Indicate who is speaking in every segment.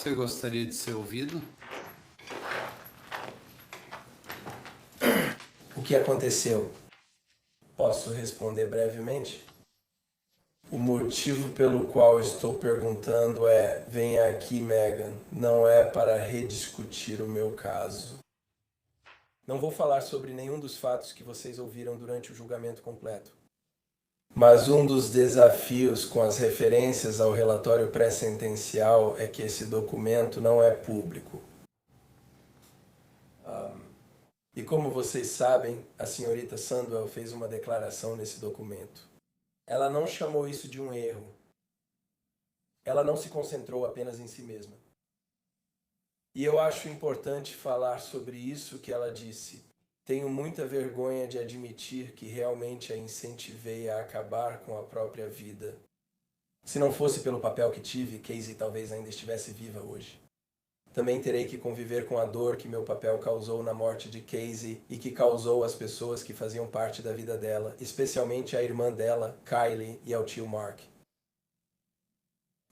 Speaker 1: Você gostaria de ser ouvido?
Speaker 2: O que aconteceu? Posso responder brevemente? O motivo pelo qual estou perguntando é: venha aqui, Megan. Não é para rediscutir o meu caso. Não vou falar sobre nenhum dos fatos que vocês ouviram durante o julgamento completo. Mas um dos desafios com as referências ao relatório pré-sentencial é que esse documento não é público. E como vocês sabem, a senhorita Sandwell fez uma declaração nesse documento. Ela não chamou isso de um erro. Ela não se concentrou apenas em si mesma. E eu acho importante falar sobre isso que ela disse. Tenho muita vergonha de admitir que realmente a incentivei a acabar com a própria vida. Se não fosse pelo papel que tive, Casey talvez ainda estivesse viva hoje. Também terei que conviver com a dor que meu papel causou na morte de Casey e que causou às pessoas que faziam parte da vida dela, especialmente à irmã dela, Kylie, e ao tio Mark.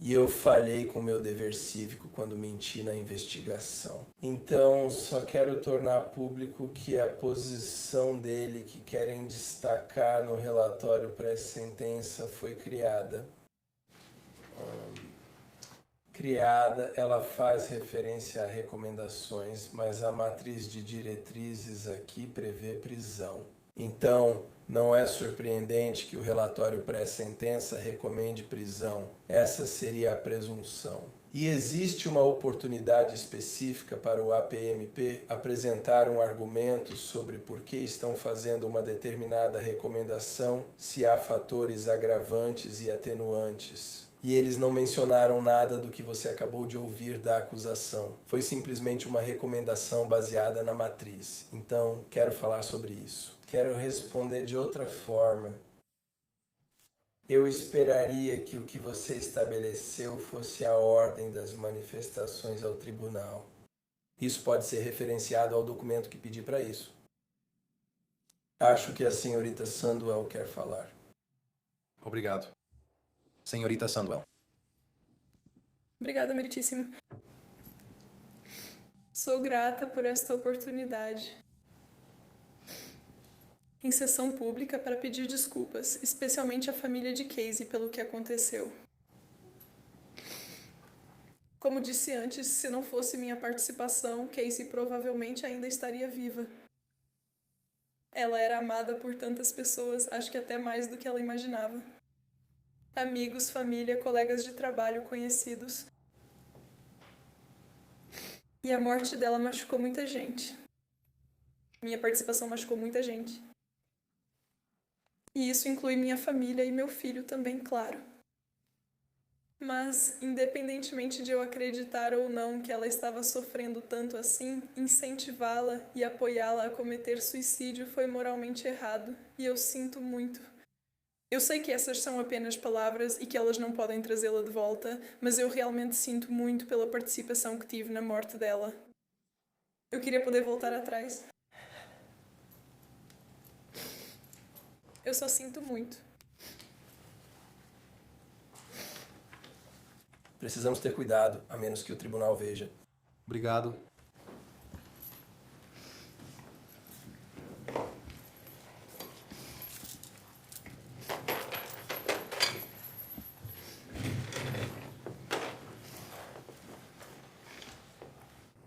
Speaker 2: E eu falhei com meu dever cívico quando menti na investigação. Então, só quero tornar público que a posição dele que querem destacar no relatório pré-sentença foi criada. Ela faz referência a recomendações, mas a matriz de diretrizes aqui prevê prisão. Então, não é surpreendente que o relatório pré-sentença recomende prisão. Essa seria a presunção. E existe uma oportunidade específica para o APMP apresentar um argumento sobre por que estão fazendo uma determinada recomendação se há fatores agravantes e atenuantes. E eles não mencionaram nada do que você acabou de ouvir da acusação. Foi simplesmente uma recomendação baseada na matriz. Então, quero falar sobre isso. Quero responder de outra forma. Eu esperaria que o que você estabeleceu fosse a ordem das manifestações ao tribunal. Isso pode ser referenciado ao documento que pedi para isso. Acho que a senhorita Sandwell quer falar.
Speaker 3: Obrigado. Senhorita Sandwell.
Speaker 4: Obrigada, meritíssimo. Sou grata por esta oportunidade. Em sessão pública para pedir desculpas, especialmente à família de Casey pelo que aconteceu. Como disse antes, se não fosse minha participação, Casey provavelmente ainda estaria viva. Ela era amada por tantas pessoas, acho que até mais do que ela imaginava. Amigos, família, colegas de trabalho, conhecidos. E a morte dela machucou muita gente. Minha participação machucou muita gente. E isso inclui minha família e meu filho também, claro. Mas, independentemente de eu acreditar ou não que ela estava sofrendo tanto assim, incentivá-la e apoiá-la a cometer suicídio foi moralmente errado. E eu sinto muito. Eu sei que essas são apenas palavras e que elas não podem trazê-la de volta, mas eu realmente sinto muito pela participação que tive na morte dela. Eu queria poder voltar atrás. Eu só sinto muito.
Speaker 2: Precisamos ter cuidado, a menos que o tribunal veja.
Speaker 3: Obrigado.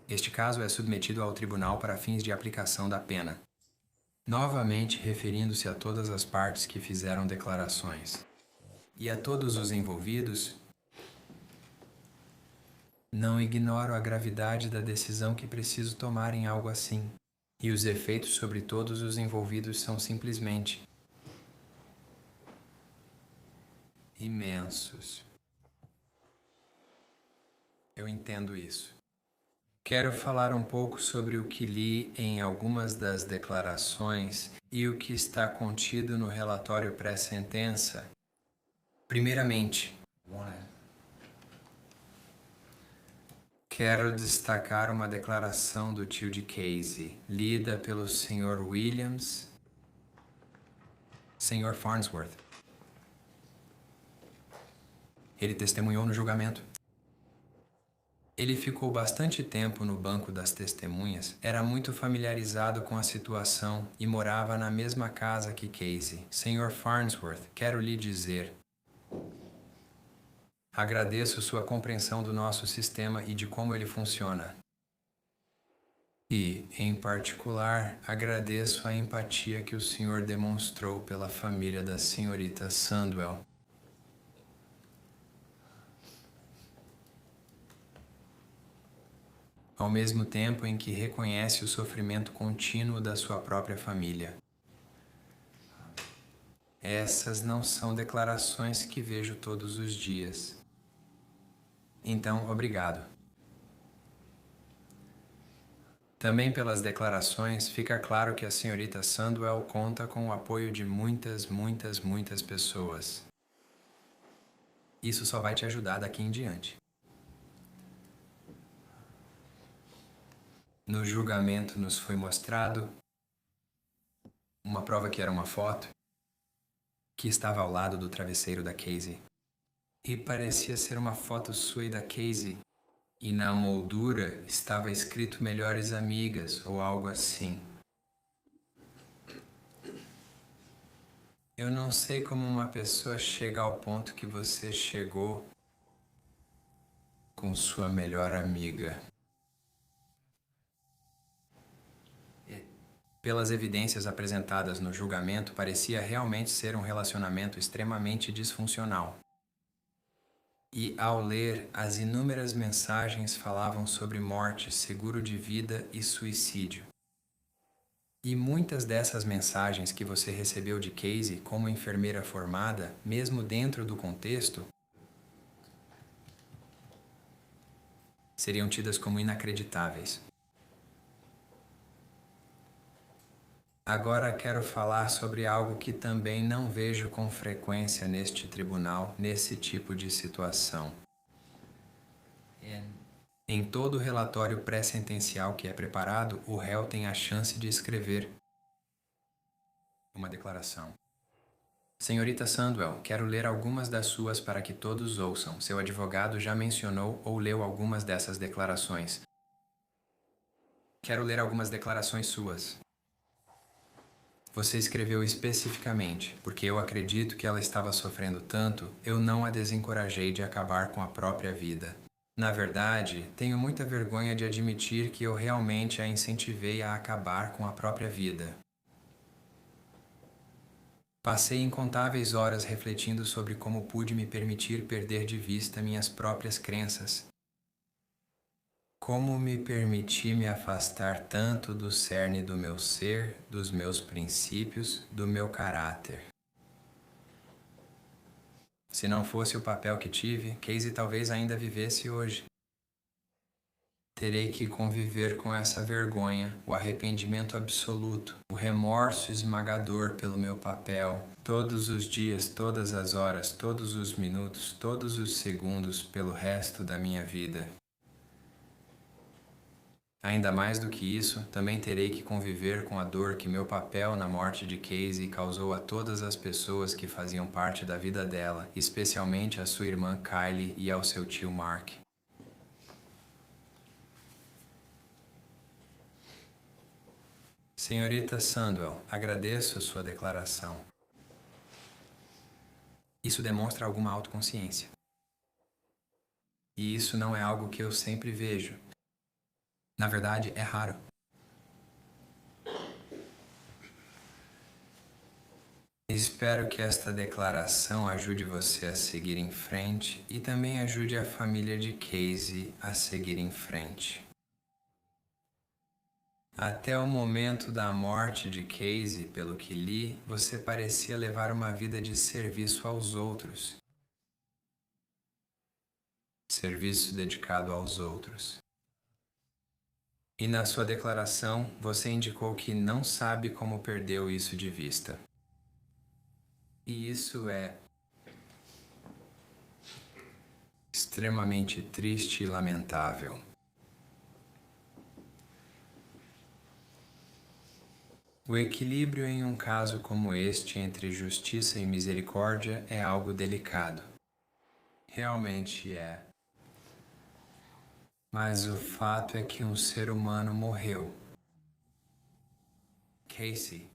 Speaker 5: Este caso é submetido ao tribunal para fins de aplicação da pena. Novamente referindo-se a todas as partes que fizeram declarações e a todos os envolvidos, não ignoro a gravidade da decisão que preciso tomar em algo assim, e os efeitos sobre todos os envolvidos são simplesmente imensos. Eu entendo isso. Quero falar um pouco sobre o que li em algumas das declarações e o que está contido no relatório pré-sentença. Primeiramente, quero destacar uma declaração do tio de Casey, lida pelo Sr. Williams, Sr. Farnsworth. Ele testemunhou no julgamento. Ele ficou bastante tempo no banco das testemunhas, era muito familiarizado com a situação e morava na mesma casa que Casey. Sr. Farnsworth, quero lhe dizer. Agradeço sua compreensão do nosso sistema e de como ele funciona. E, em particular, agradeço a empatia que o senhor demonstrou pela família da senhorita Sandwell. Ao mesmo tempo em que reconhece o sofrimento contínuo da sua própria família. Essas não são declarações que vejo todos os dias. Então, obrigado. Também pelas declarações, fica claro que a senhorita Sandwell conta com o apoio de muitas pessoas. Isso só vai te ajudar daqui em diante. No julgamento nos foi mostrado uma prova que era uma foto que estava ao lado do travesseiro da Casey. E parecia ser uma foto sua e da Casey. E na moldura estava escrito melhores amigas ou algo assim. Eu não sei como uma pessoa chega ao ponto que você chegou com sua melhor amiga. Pelas evidências apresentadas no julgamento, parecia realmente ser um relacionamento extremamente disfuncional. E ao ler, as inúmeras mensagens falavam sobre morte, seguro de vida e suicídio. E muitas dessas mensagens que você recebeu de Casey como enfermeira formada, mesmo dentro do contexto, seriam tidas como inacreditáveis. Agora quero falar sobre algo que também não vejo com frequência neste tribunal, nesse tipo de situação. Em todo relatório pré-sentencial que é preparado, o réu tem a chance de escrever uma declaração. Senhorita Sandwell, quero ler algumas das suas para que todos ouçam. Seu advogado já mencionou ou leu algumas dessas declarações. Quero ler algumas declarações suas. Você escreveu especificamente, porque eu acredito que ela estava sofrendo tanto, eu não a desencorajei de acabar com a própria vida. Na verdade, tenho muita vergonha de admitir que eu realmente a incentivei a acabar com a própria vida. Passei incontáveis horas refletindo sobre como pude me permitir perder de vista minhas próprias crenças. Como me permiti me afastar tanto do cerne do meu ser, dos meus princípios, do meu caráter. Se não fosse o papel que tive, Casey talvez ainda vivesse hoje. Terei que conviver com essa vergonha, o arrependimento absoluto, o remorso esmagador pelo meu papel, todos os dias, todas as horas, todos os minutos, todos os segundos, pelo resto da minha vida. Ainda mais do que isso, também terei que conviver com a dor que meu papel na morte de Casey causou a todas as pessoas que faziam parte da vida dela, especialmente a sua irmã Kylie e ao seu tio Mark. Senhorita Sandwell, agradeço a sua declaração. Isso demonstra alguma autoconsciência. E isso não é algo que eu sempre vejo. Na verdade, é raro. Espero que esta declaração ajude você a seguir em frente e também ajude a família de Casey a seguir em frente. Até o momento da morte de Casey, pelo que li, você parecia levar uma vida de serviço aos outros. Serviço dedicado aos outros. E na sua declaração, você indicou que não sabe como perdeu isso de vista. E isso é extremamente triste e lamentável. O equilíbrio em um caso como este entre justiça e misericórdia é algo delicado. Realmente é. Mas o fato é que um ser humano morreu. Casey.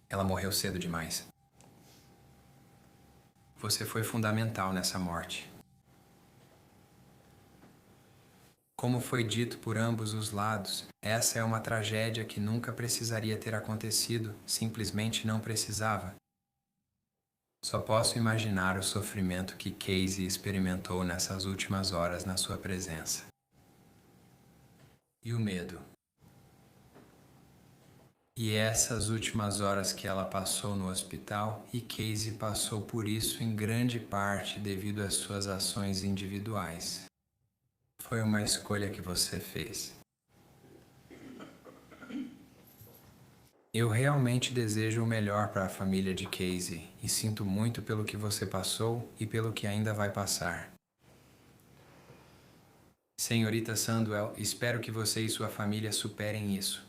Speaker 5: Ela morreu cedo demais. Você foi fundamental nessa morte. Como foi dito por ambos os lados, essa é uma tragédia que nunca precisaria ter acontecido, simplesmente não precisava. Só posso imaginar o sofrimento que Casey experimentou nessas últimas horas na sua presença. E o medo. E essas últimas horas que ela passou no hospital, e Casey passou por isso em grande parte devido às suas ações individuais. Foi uma escolha que você fez. Eu realmente desejo o melhor para a família de Casey e sinto muito pelo que você passou e pelo que ainda vai passar. Senhorita Sandwell, espero que você e sua família superem isso.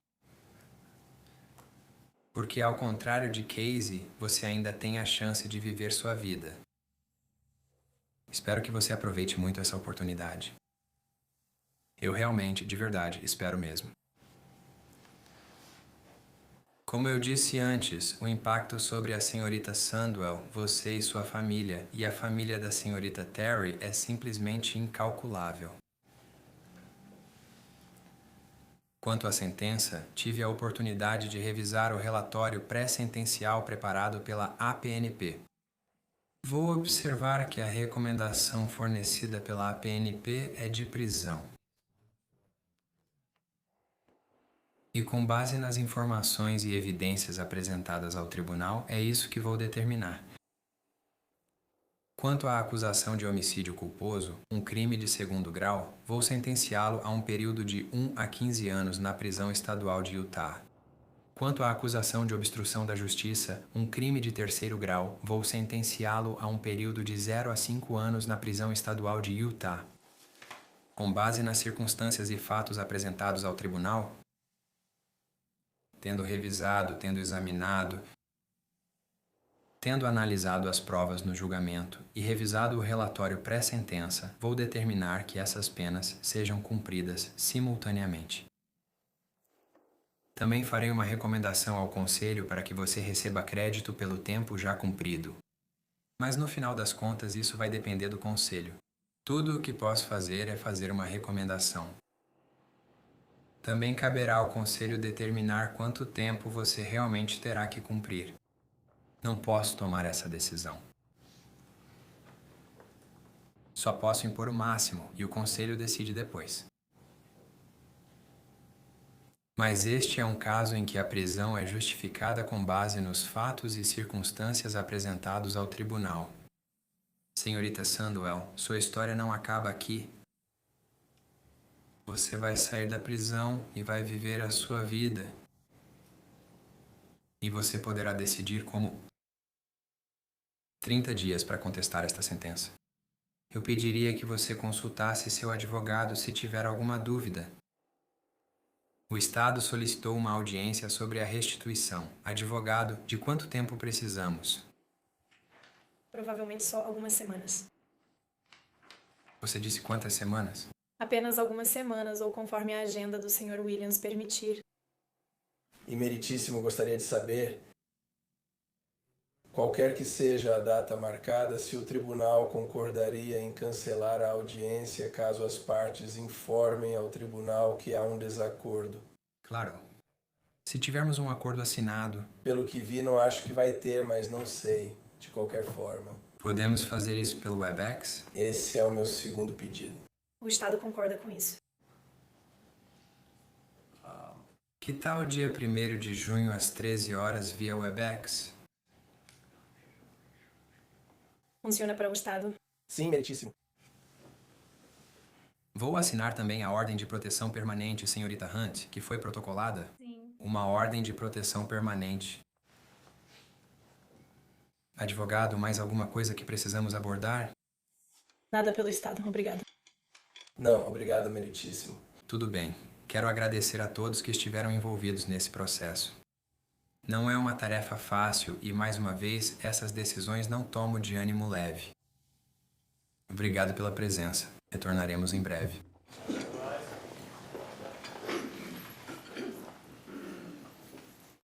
Speaker 5: Porque ao contrário de Casey, você ainda tem a chance de viver sua vida. Espero que você aproveite muito essa oportunidade. Eu realmente, de verdade, espero mesmo. Como eu disse antes, o impacto sobre a senhorita Sandwell, você e sua família, e a família da senhorita Terry é simplesmente incalculável. Quanto à sentença, tive a oportunidade de revisar o relatório pré-sentencial preparado pela APNP. Vou observar que a recomendação fornecida pela APNP é de prisão. E com base nas informações e evidências apresentadas ao tribunal, é isso que vou determinar. Quanto à acusação de homicídio culposo, um crime de segundo grau, vou sentenciá-lo a um período de 1 a 15 anos na prisão estadual de Utah. Quanto à acusação de obstrução da justiça, um crime de terceiro grau, vou sentenciá-lo a um período de 0 a 5 anos na prisão estadual de Utah. Com base nas circunstâncias e fatos apresentados ao tribunal, tendo revisado, tendo examinado, tendo analisado as provas no julgamento e revisado o relatório pré-sentença, vou determinar que essas penas sejam cumpridas simultaneamente. Também farei uma recomendação ao Conselho para que você receba crédito pelo tempo já cumprido. Mas no final das contas isso vai depender do Conselho. Tudo o que posso fazer é fazer uma recomendação. Também caberá ao Conselho determinar quanto tempo você realmente terá que cumprir. Não posso tomar essa decisão. Só posso impor o máximo e o Conselho decide depois. Mas este é um caso em que a prisão é justificada com base nos fatos e circunstâncias apresentados ao tribunal. Senhorita Sandwell, sua história não acaba aqui. Você vai sair da prisão e vai viver a sua vida. E você poderá decidir como 30 dias para contestar esta sentença. Eu pediria que você consultasse seu advogado se tiver alguma dúvida. O Estado solicitou uma audiência sobre a restituição. Advogado, de quanto tempo precisamos?
Speaker 6: Provavelmente só algumas semanas.
Speaker 5: Você disse quantas semanas?
Speaker 6: Apenas algumas semanas, ou conforme a agenda do Sr. Williams permitir.
Speaker 2: E meritíssimo, gostaria de saber, qualquer que seja a data marcada, se o tribunal concordaria em cancelar a audiência caso as partes informem ao tribunal que há um desacordo.
Speaker 5: Claro. Se tivermos um acordo assinado,
Speaker 2: Pelo que vi, não acho que vai ter, mas não sei, de qualquer forma.
Speaker 5: podemos fazer isso pelo WebEx?
Speaker 2: Esse é o meu segundo pedido.
Speaker 6: O Estado concorda com isso.
Speaker 5: Que tal o dia 1º de junho às 13 horas via WebEx?
Speaker 6: Funciona para o Estado?
Speaker 2: Sim, meritíssimo.
Speaker 5: Vou assinar também a Ordem de Proteção Permanente, senhorita Hunt, que foi protocolada?
Speaker 6: Sim.
Speaker 5: Uma ordem de proteção permanente. Advogado, mais alguma coisa que precisamos abordar?
Speaker 6: Nada pelo Estado, obrigada.
Speaker 2: Não, obrigado, meritíssimo.
Speaker 5: Tudo bem. Quero agradecer a todos que estiveram envolvidos nesse processo. Não é uma tarefa fácil e, mais uma vez, essas decisões não tomo de ânimo leve. Obrigado pela presença. Retornaremos em breve.